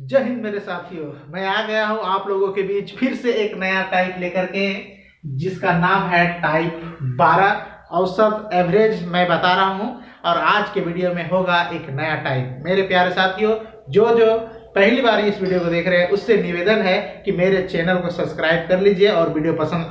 जय हिंद मेरे साथियों, मैं आ गया हूं आप लोगों के बीच फिर से एक नया टाइप लेकर के, जिसका नाम है टाइप 12 औसत एवरेज मैं बता रहा हूं। और आज के वीडियो में होगा एक नया टाइप। मेरे प्यारे साथियों, जो पहली बार इस वीडियो को देख रहे हैं उससे निवेदन है कि मेरे चैनल को सब्सक्राइब कर लीजिए और वीडियो पसंद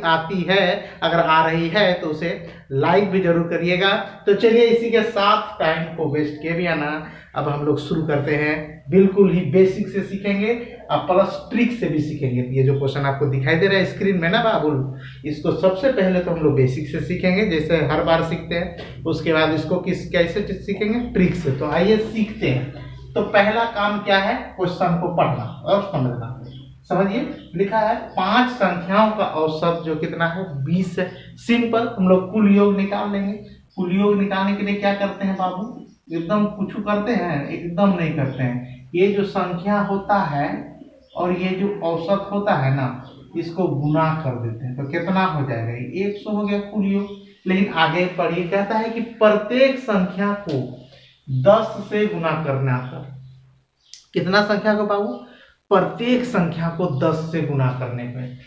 आती है, अगर आ रही है तो उसे लाइक भी जरूर करिएगा। तो चलिए इसी के साथ टाइम को वेस्ट किए बिना ना अब हम लोग शुरू करते हैं। बिल्कुल ही बेसिक से सीखेंगे और प्लस ट्रिक से भी सीखेंगे। ये जो क्वेश्चन आपको दिखाई दे रहा है स्क्रीन में ना बाबुल, इसको सबसे पहले तो हम लोग बेसिक से सीखेंगे जैसे हर बार सीखते हैं। उसके बाद इसको कैसे सीखेंगे, ट्रिक से। तो आइए सीखते हैं। तो पहला काम क्या है, क्वेश्चन को पढ़ना और समझना। समझिए, लिखा है 5 संख्याओं का औसत जो कितना है 20 है। सिंपल, हम लोग कुल योग निकाल लेंगे। कुल योग निकालने के लिए क्या करते हैं बाबू, एकदम कुछ करते हैं, एकदम नहीं करते हैं। ये जो संख्या होता है और ये जो औसत होता है ना, इसको गुना कर देते हैं तो कितना हो जाएगा, 100 हो गया कुल योग। लेकिन आगे पढ़िए, कहता है कि प्रत्येक संख्या को 10 से गुना करना था। कितना संख्या को बाबू, प्रत्येक संख्या को 10 से गुना करने पे।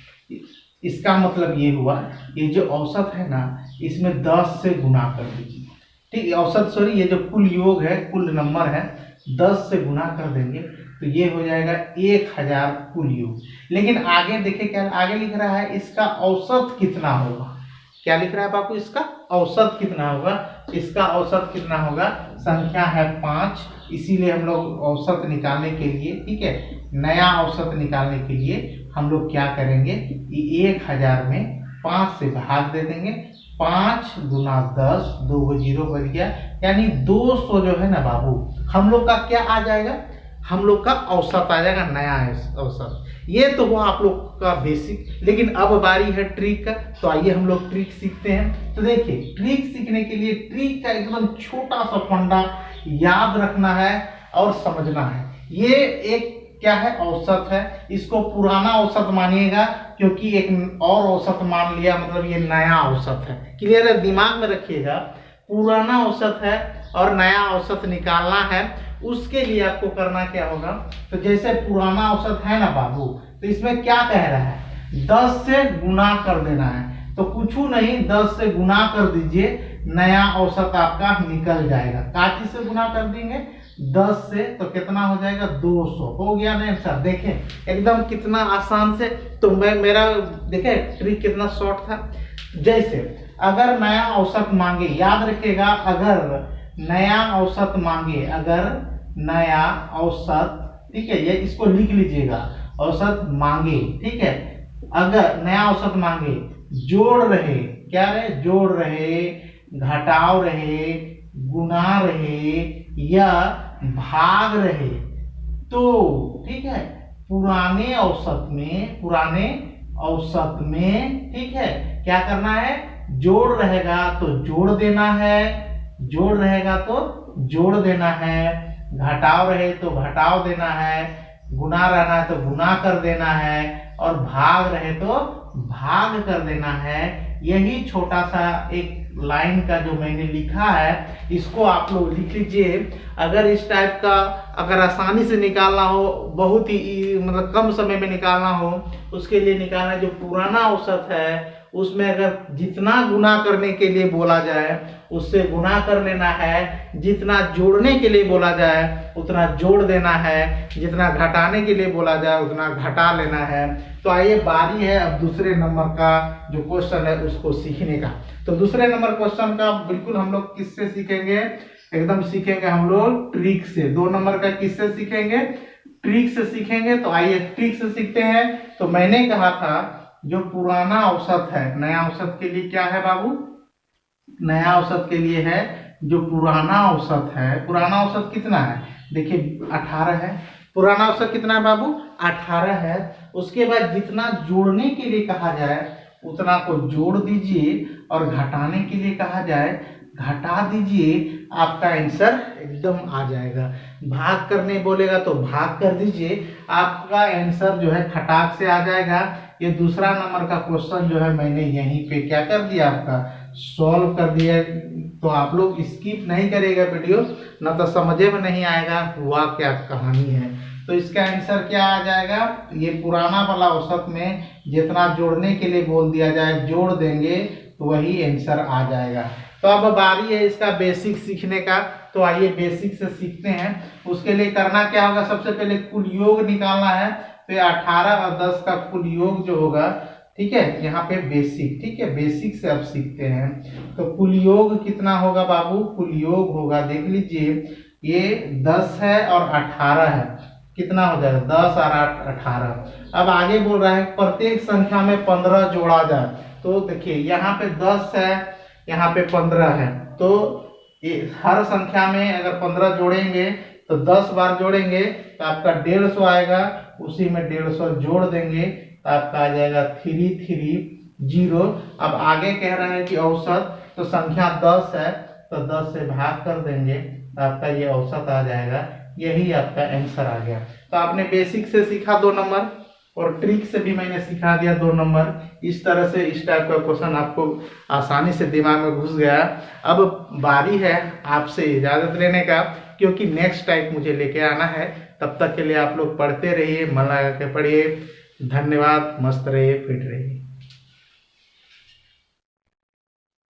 इसका मतलब ये हुआ, ये जो औसत है ना, इसमें 10 से गुना कर दीजिए। ठीक है, औसत सॉरी, ये जो कुल योग है, कुल नंबर है, 10 से गुना कर देंगे तो ये हो जाएगा 1000 कुल योग। लेकिन आगे देखिए क्या आगे लिख रहा है, इसका औसत कितना होगा। क्या लिख रहा है बाबू, इसका औसत कितना होगा। इसका औसत कितना होगा, संख्या है 5, इसीलिए हम लोग औसत निकालने के लिए, ठीक है, नया औसत निकालने के लिए हम लोग क्या करेंगे, 1000 में 5 से भाग दे देंगे। 5 गुना 10, 2 जीरो बच गया, यानी 200 जो है ना बाबू, हम लोग का क्या आ जाएगा, हम लोग का औसत आ जाएगा, नया औसत। ये तो हुआ आप लोग का बेसिक। लेकिन अब बारी है ट्रिक का। तो आइए हम लोग ट्रिक सीखते हैं। तो देखिए, ट्रिक सीखने के लिए ट्रिक का एकदम छोटा सा फंडा याद रखना है और समझना है। ये एक क्या है, औसत है। इसको पुराना औसत मानिएगा, क्योंकि एक और औसत मान लिया मतलब ये नया औसत है। क्लियर है, दिमाग में रखिएगा। पुराना औसत है और नया औसत निकालना है। उसके लिए आपको करना क्या होगा, तो जैसे पुराना औसत है ना बाबू, तो इसमें क्या कह रहा है, 10 से गुना कर देना है। तो कुछ नहीं, 10 से गुना कर दीजिए, नया औसत आपका निकल जाएगा। काची से गुना कर देंगे 10 से, तो कितना हो जाएगा, 200 हो गया ना आंसर। देखें एकदम कितना आसान से। तो मेरा देखे ट्रिक कितना शॉर्ट था। जैसे अगर नया औसत मांगे, याद रखिएगा, अगर नया औसत मांगे, अगर नया औसत, ठीक है, ये इसको लिख लीजिएगा, औसत मांगे, ठीक है, अगर नया औसत मांगे, जोड़ रहे, क्या रहे, जोड़ रहे, घटाव रहे, गुना रहे या भाग रहे, तो ठीक है, पुराने औसत में, ठीक है, क्या करना है, जोड़ रहेगा तो जोड़ देना है, जोड़ रहेगा तो जोड़ देना है, घटाव रहे तो घटाव देना है, गुना रहना है तो गुना कर देना है, और भाग रहे तो भाग कर देना है। यही छोटा सा एक लाइन का जो मैंने लिखा है, इसको आप लोग लिख लीजिए। अगर इस टाइप का अगर आसानी से निकालना हो, बहुत ही मतलब कम समय में निकालना हो, उसके लिए निकालना जो पुराना औसत है उसमें अगर जितना गुना करने के लिए बोला जाए उससे गुना कर लेना है, जितना जोड़ने के लिए बोला जाए उतना जोड़ देना है, जितना घटाने के लिए बोला जाए उतना घटा लेना है। तो आइए बारी है अब दूसरे नंबर का जो क्वेश्चन है उसको सीखने का। तो दूसरे नंबर क्वेश्चन का बिल्कुल हम लोग किससे सीखेंगे, एकदम सीखेंगे हम लोग ट्रिक से। 2 नंबर का किससे सीखेंगे, ट्रिक से सीखेंगे। तो आइए ट्रिक से सीखते हैं। तो मैंने कहा था जो पुराना औसत है, नया औसत के लिए क्या है बाबू, नया औसत के लिए है जो पुराना औसत है। पुराना औसत कितना है, देखिए 18 है। पुराना औसत कितना है बाबू, 18 है। उसके बाद जितना जोड़ने के लिए कहा जाए उतना को जोड़ दीजिए, और घटाने के लिए कहा जाए घटा दीजिए, आपका आंसर एकदम आ जाएगा। भाग करने बोलेगा तो भाग कर दीजिए, आपका आंसर जो है खटाक से आ जाएगा। ये दूसरा नंबर का क्वेश्चन जो है मैंने यहीं पे क्या कर दिया, आपका सॉल्व कर दिया। तो आप लोग स्किप नहीं करेगा वीडियो, ना तो समझे में नहीं आएगा हुआ क्या कहानी है। तो इसका आंसर क्या आ जाएगा, ये पुराना वाला औसत में जितना जोड़ने के लिए बोल दिया जाए जोड़ देंगे तो वही आंसर आ जाएगा। तो अब बारी है इसका बेसिक सीखने का। तो आइए बेसिक से सीखते हैं। उसके लिए करना क्या होगा, सबसे पहले कुल योग निकालना है। तो 18 और 10 का कुल योग जो होगा, ठीक है, यहाँ पे बेसिक, ठीक है, बेसिक से अब सीखते हैं। तो कुल योग कितना होगा बाबू, कुल योग होगा, देख लीजिए, ये 10 है और 18 है, कितना हो जाएगा 10 और 8 18। अब आगे बोल रहा है प्रत्येक संख्या में 15 जोड़ा जाए। तो देखिए यहाँ पे 10 है, यहाँ पे 15 है, तो हर संख्या में अगर 15 जोड़ेंगे तो 10 बार जोड़ेंगे तो आपका 150 आएगा, उसी में 150 जोड़ देंगे तो आपका आ जाएगा 330। अब आगे कह रहा है कि औसत, तो संख्या 10 है तो 10 से भाग कर देंगे तो आपका ये औसत आ जाएगा, यही आपका आंसर आ गया। तो आपने बेसिक से सीखा 2 नंबर और ट्रिक से भी मैंने सिखा दिया 2 नंबर। इस तरह से इस टाइप का क्वेश्चन आपको आसानी से दिमाग में घुस गया। अब बारी है आपसे इजाजत लेने का, क्योंकि नेक्स्ट टाइप मुझे लेके आना है। तब तक के लिए आप लोग पढ़ते रहिए, मन लगा के पढ़िए। धन्यवाद, मस्त रहिए, फिट रहिए।